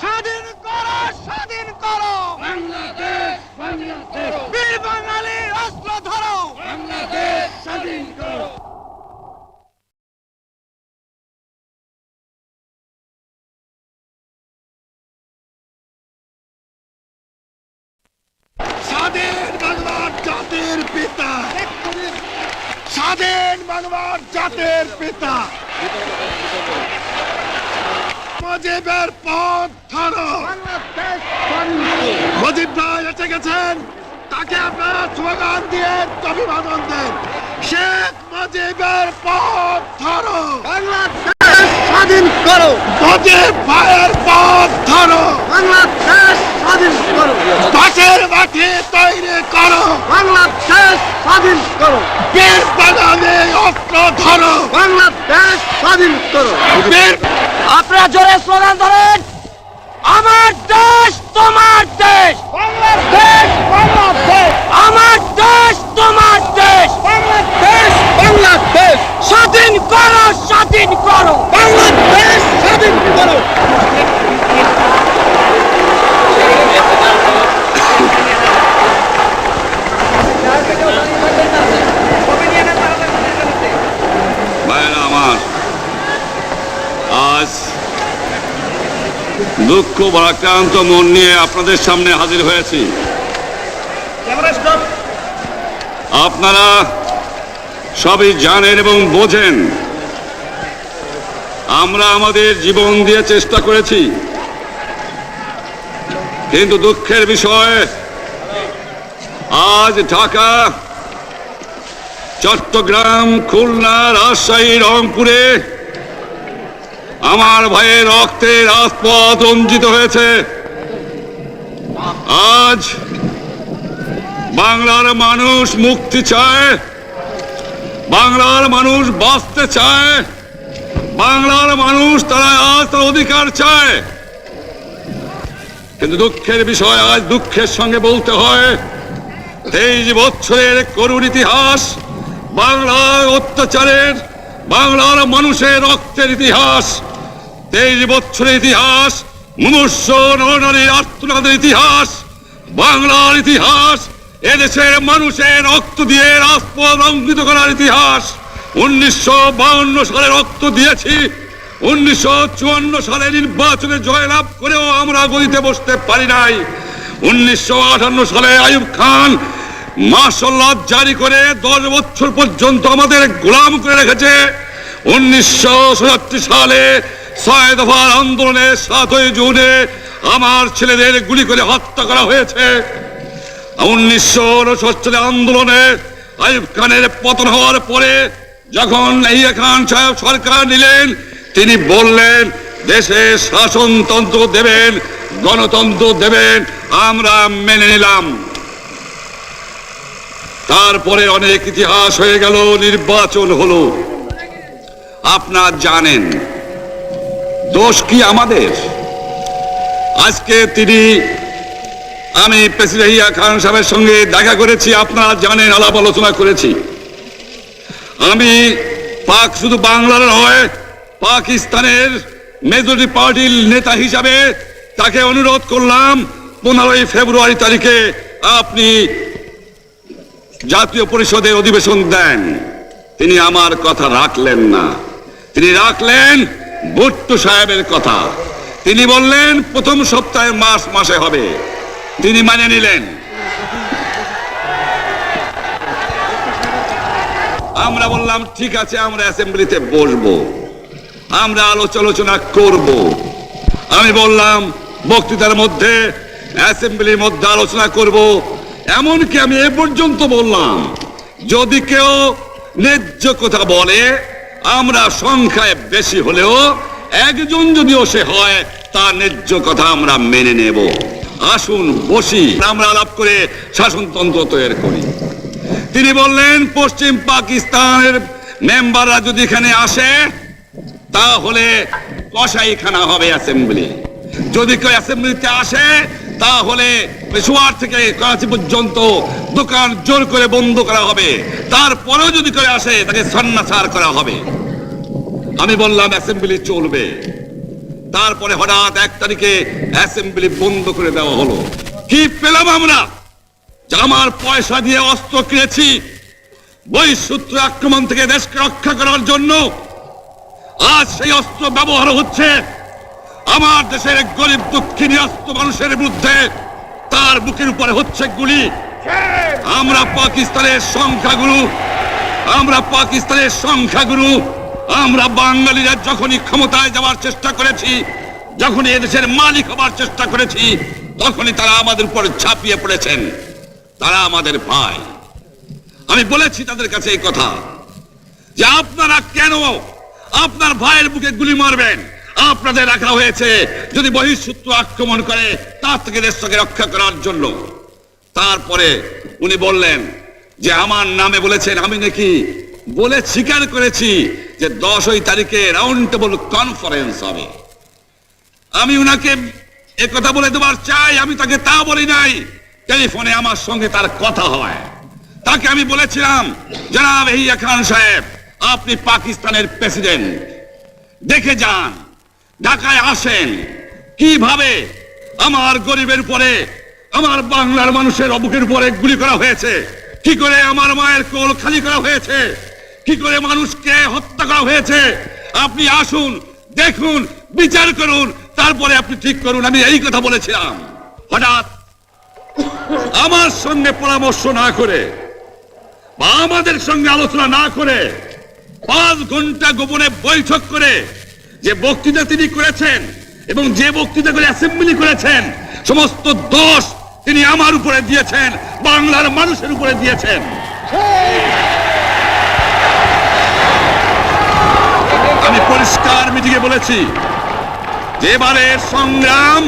স্বাধীন করো, স্বাধীন করো বাংলাদেশ, বাংলাদেশ, বীর বাঙালির অস্ত্র ধরো। বাংলাদেশ স্বাধীন করো। স্বাধীন বাংলার জাতির পিতা, স্বাধীন বাংলার জাতির পিতা মুজিবের পথ ধরো। মুজিব ভাই এসে গেছেন, তাকে আপনারা স্লোগান দিয়ে অভিবাদন দেন। শেখ মুজিবের পথ ধরো, বাংলাদেশ স্বাধীন করো। মুজিব ভাইয়ের পথ ধরো, বাংলাদেশ স্বাধীন করো। পাশের মাঠে তৈরি করো, বাংলাদেশ স্বাধীন করো। বীর বাঙালি অস্ত্র ধরো, বাংলাদেশ স্বাধীন করো। বীর আপনারা জোরে স্লোগান ধরেন, আমার দেশ তোমার দেশ, বাংলাদেশ, বাংলাদেশ, আমার দেশ তোমার দেশ, বাংলাদেশ, বাংলাদেশ, স্বাধীন করো, স্বাধীন করো। বাংলাদেশ স্বাধীন করো। ভাইরা আমার, আজ দুঃখ ভারাক্রান্ত মন নিয়ে আপনাদের সামনে হাজির হয়েছি। আপনারা সবই জানেন এবং বোঝেন আমরা আমাদের জীবন দিয়ে চেষ্টা করেছি, কিন্তু দুঃখের বিষয় আজ ঢাকা, চট্টগ্রাম, খুলনা, রাজশাহী, রংপুরে আমার ভাইয়ের রক্তে রাজপথ রঞ্জিত হয়েছে। আজ বাংলার মানুষ মুক্তি চায়, বাংলার মানুষ বাঁচতে চায়, বাংলার মানুষ তারা আজ তার অধিকার চায়। কিন্তু দুঃখের বিষয় আজ দুঃখের সঙ্গে বলতে হয় 23 বছরের করুণ ইতিহাস, বাংলার অত্যাচারের, বাংলার মানুষের রক্তের ইতিহাস, 23 বছরের ইতিহাস, মুমূর্ষ নরনারীর আর্তনাদের ইতিহাস, বাংলার ইতিহাস, এদেশের মানুষের রক্ত দিয়ে রাজপথ রঞ্জিত করার ইতিহাস। 1952 সালে রক্ত দিয়েছি, 1954 সালে নির্বাচনে জয়লাভ করেও আমরা গদিতে বসতে পারি নাই। 1958 সালে আইয়ুব খান মার্শাল ল জারি করে 10 বছর পর্যন্ত আমাদের গোলাম করে রেখেছে। 1967 সালে 6 দফার আন্দোলনে 7ই জুনে আমার ছেলেদের গুলি করে হত্যা করা হয়েছে। 1969 সালে আন্দোলনে আইয়ুব খানের পতন হওয়ার পরে যখন ইয়াহিয়া খান সাহেব সরকার নিলেন, তিনি বললেন দেশে শাসনতন্ত্র দেবেন, গণতন্ত্র দেবেন, আমরা মেনে নিলাম। তারপরে অনেক ইতিহাস হয়ে গেল, নির্বাচন হলো। আপনারা জানেন দোষ কি আমাদের? আজকে আমি প্রেসিডেন্ট ইয়াহিয়া খান সাহেবের সঙ্গে দেখা করেছি, আপনারা জানেন, আলাপ আলোচনা করেছি। আমি শুধু বাংলার নয়, পাকিস্তানের মেজরিটি পার্টির নেতা হিসাবে তাকে অনুরোধ করলাম 15ই ফেব্রুয়ারি তারিখে আপনি জাতীয় পরিষদের অধিবেশন দেন। তিনি আমার কথা রাখলেন না, তিনি রাখলেন ভুট্টো সাহেবের কথা। তিনি বললেন প্রথম সপ্তাহে মার্চ মাসে হবে, তিনি মানে নিলেন। আমরা বললাম ঠিক আছে, আমরা অ্যাসেম্বলিতে বসবো, আমরা আলোচনা করব। আমি বললাম বক্তৃতার মধ্যে অ্যাসেম্বলির মধ্যে আলোচনা করব। এমনকি আমি এ পর্যন্ত বললাম যদি কেউ ন্যায্য কথা বলে, আমরা সংখ্যায় বেশি হলেও একজন যদিও সে হয়, তার ন্যায্য কথা আমরা মেনে নেব। আসুন বসি, আমরা আলাপ করে শাসনতন্ত্র তৈরি করি। তিনি বললেন পশ্চিম পাকিস্তানের মেম্বাররা যদি এখানে আসে তাহলে কসাইখানা হবে অ্যাসেম্বলি। যদি কেউ অ্যাসেম্বলিতে আসে তাহলে পেশোয়ার থেকে করাচি পর্যন্ত দোকান জোর করে বন্ধ করা হবে, তারপরেও যদি কেউ আসে তাকে সন্ন্যাসার করা হবে। আমি বললাম অ্যাসেম্বলি চলবে। তারপরে হঠাৎ 1 তারিখে অ্যাসেম্বলি বন্ধ করে দেওয়া হলো। কি পেলাম আমরা? যে আমার পয়সা দিয়ে অস্ত্র কিনেছি বহিঃশত্রু আক্রমণ থেকে দেশকে রক্ষা করার জন্য, আজ সেই অস্ত্র ব্যবহার হচ্ছে আমার দেশের গরিব দুঃখিনী অস্ত্র মানুষের বিরুদ্ধে। তার বুকের উপরে হচ্ছে গুলি। আমরা পাকিস্তানের সংখ্যাগুরু, আমরা বাঙালিরা যখনই ক্ষমতায় যাওয়ার চেষ্টা করেছি, যখনই এদেশের মালিক হবার চেষ্টা করেছি, তখনই তারা আমাদের উপর ঝাঁপিয়ে পড়েছেন। তারা আমাদের ভাই। আমি বলেছি তাদের কাছে এই কথা যে আপনারা কেন আপনার ভাইয়ের বুকে গুলি মারবেন? আপনাদের রাখা হয়েছে যদি বহিঃশত্রু আক্রমণ করে তার থেকে দেশকে রক্ষা করার জন্য। তারপরে উনি বললেন যে আমার নামে বলেছেন, আমি নাকি বলে স্বীকার করেছি যে 10 তারিখে রাউন্ড টেবল কনফারেন্স হবে। আমি উনাকে একথা বলে দেবার চাই, আমি তাকে তা বলি নাই। টেলিফোনে আমার সঙ্গে তার কথা হয়। তাকে আমি বলেছিলাম, জনাব ইয়াহিয়া খান সাহেব, আপনি পাকিস্তানের প্রেসিডেন্ট, দেখে যান, ঢাকায় আসেন কিভাবে আমার গরিবের উপরে, আমার বাংলার মানুষের বুকের উপরে গুলি করা হয়েছে, কি করে আমার মায়ের কোল খালি করা হয়েছে, কি করে মানুষকে হত্যা করা হয়েছে। আপনি আসুন, দেখুন, বিচার করুন, তারপরে আপনি ঠিক করুন। আমি এই কথা বলেছিলাম। হঠাৎ আমার সঙ্গে পরামর্শ না করে বা আমাদের সঙ্গে আলোচনা না করে 5 ঘন্টা গোপনে বৈঠক করে যে বক্তৃতা তিনি করেছেন এবং যে বক্তৃতা করে অ্যাসেম্বলি করেছেন, সমস্ত দোষ তিনি আমার উপরে দিয়েছেন, বাংলার মানুষের উপরে দিয়েছেন। আমি পরিষ্কার মিটিংয়ে বলেছি যে এবারের সংগ্রাম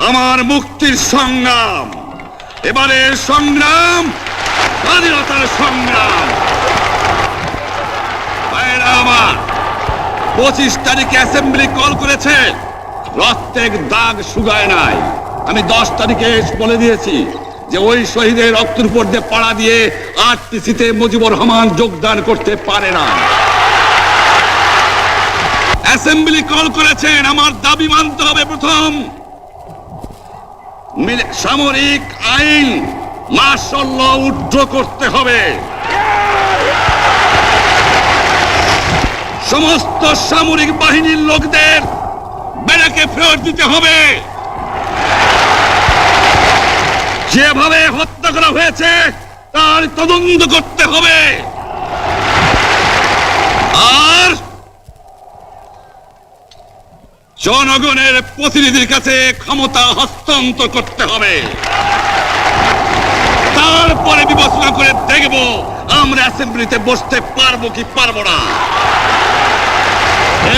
আমার মুক্তির সংগ্রাম, এবারের সংগ্রাম স্বাধীনতার সংগ্রাম। আমার 25 তারিখে অ্যাসেম্বলি কল করেছে, রক্তের দাগ শুকায় নাই। আমি 10 তারিখে বলে দিয়েছি যে ওই শহীদের রক্তের উপর দিয়ে পাড়া দিয়ে আরটিসিতে মুজিবুর রহমান যোগদান করতে পারে না। অ্যাসেম্বলি কল করেছেন, আমার দাবি মানতে হবে। প্রথম, সামরিক আইন মার্শাল ল উইথড্র করতে হবে। সমস্ত সামরিক বাহিনীর লোকদের ব্যারাকে ফেরত দিতে হবে। যেভাবে হত্যা করা হয়েছে তার তদন্ত করতে হবে। আর জনগণের প্রতিনিধির কাছে ক্ষমতা হস্তান্তর করতে হবে। তারপরে বিবেচনা করে দেখব আমরা অ্যাসেম্বলিতে বসতে পারবো কি পারবো না।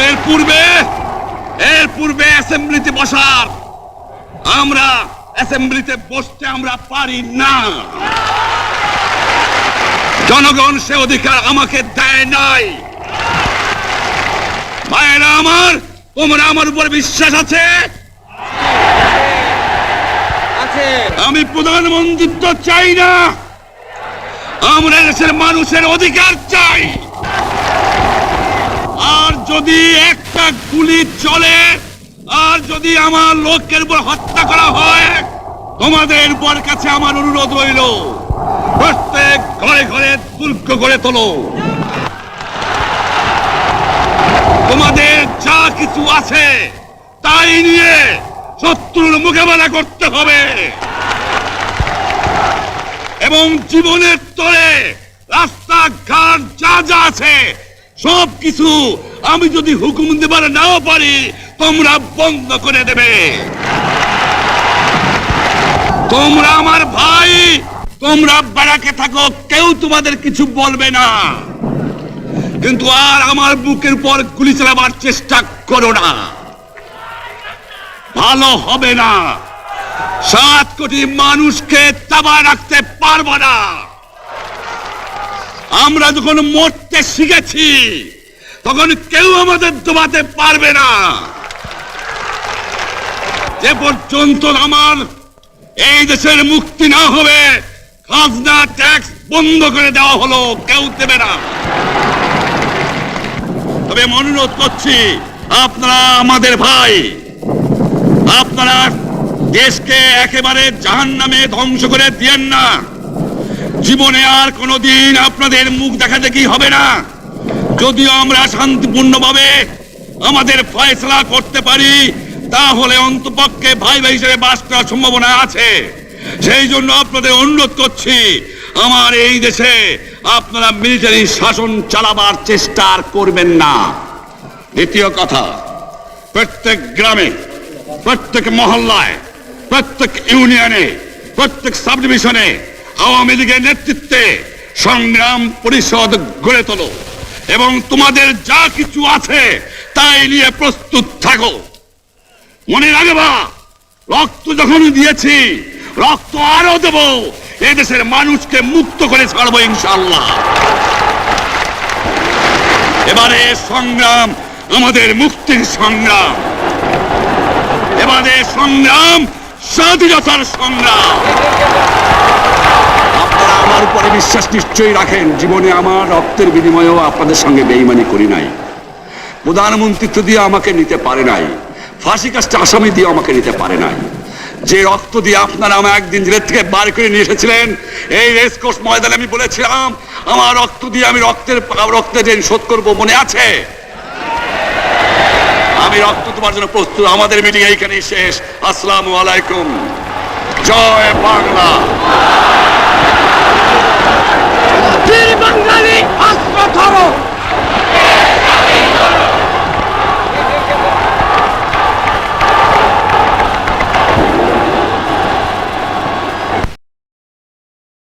এর পূর্বে অ্যাসেম্বলিতে বসার আমরা অ্যাসেম্বলিতে বসতে আমরা পারি না। জনগণ সে অধিকার আমাকে দেয় নাই। ভাইয়েরা আমার, তোমরা আমার উপর বিশ্বাস আছে? আমি প্রধানমন্ত্রিত্ব চাই না, আমরা দেশের মানুষের অধিকার চাই। আর যদি একটা গুলি চলে, আর যদি আমার লোকের উপর হত্যা করা হয়, তোমাদের উপর কাছে আমার অনুরোধ রইল, প্রত্যেক ঘরে ঘরে দুর্গ গড়ে তোলো। তোমাদের যা কিছু আছে তাই নিয়ে শত্রুর মোকাবেলা করতে হবে এবং জীবনের তরে রাস্তাঘাট যা যা আছে সব কিছু আমি যদি হুকুম দেবার নাও পারি, তোমরা বন্ধ করে দেবে। তোমরা আমার ভাই, তোমরা ব্যারাকে থাকো, কেউ তোমাদের কিছু বলবে না, কিন্তু আর আমার বুকের উপর গুলি চালাবার চেষ্টা করো না, ভালো হবে না। 7 কোটি মানুষকে চাপা রাখতে পারবো না। আমরা যখন মরতে শিখেছি তখন কেউ আমাদের দবাতে পারবে না। যে পর্যন্ত আমার এই দেশের মুক্তি না হবে, খাজনা ট্যাক্স বন্ধ করে দেওয়া হলো, কেউ দেবে না। তবে অনুরোধ করছি, আপনারা আমাদের ভাই, আপনারা দেশকে একেবারে জাহান্নামে ধ্বংস করে দিয়েন না। জীবনে আর কোনোদিন আপনাদের মুখ দেখা দেখি হবে না। যদিও আমরা শান্তিপূর্ণভাবে আমাদের ফয়সলা করতে পারি, তাহলে অন্তপক্ষে ভাই ভাই হিসেবে বাস করার সম্ভাবনা আছে। সেই জন্য আপনাদের অনুরোধ করছি, আমার এই দেশে আপনারা মিলিটারি শাসন চালাবার চেষ্টা আর করবেন না। দ্বিতীয় কথা, প্রত্যেক গ্রামে, প্রত্যেক মহল্লায়, প্রত্যেক ইউনিয়নে, প্রত্যেক সাব ডিভিশনে আওয়ামী লীগের নেতৃত্বে সংগ্রাম পরিষদ গড়ে তোলো এবং তোমাদের যা কিছু আছে তাই নিয়ে প্রস্তুত থাকো। মনে রাখবা, রক্ত যখন দিয়েছি, রক্ত আরো দেব। এদেশের মানুষকে মুক্ত করে ছাড়বো ইনশাআল্লাহ। এবারে সংগ্রাম আমাদের মুক্তির সংগ্রাম, এবারে সংগ্রাম স্বাধীনতার সংগ্রাম। আপনারা আমার উপরে বিশ্বাস নিশ্চয়ই রাখেন। জীবনে আমার রক্তের বিনিময়েও আপনাদের সঙ্গে বেঈমানি করি নাই। প্রধানমন্ত্রিত্ব দিয়ে আমাকে নিতে পারে নাই, ফাঁসি কাজটা আসামি দিয়ে আমাকে নিতে পারে নাই। যে রক্ত দিয়ে আপনারা আমাকে একদিন জেলের থেকে বার করে নিয়ে এসেছিলেন, এই রেসকোর্স ময়দানে আমি বলেছিলাম আমার রক্ত দিয়ে আমি রক্তের ঋণ শোধ করবো, মনে আছে? আমি রক্ত তোমার জন্য প্রস্তুত। আমাদের মিটিং এইখানেই শেষ। আসসালামু আলাইকুম। জয় বাংলা।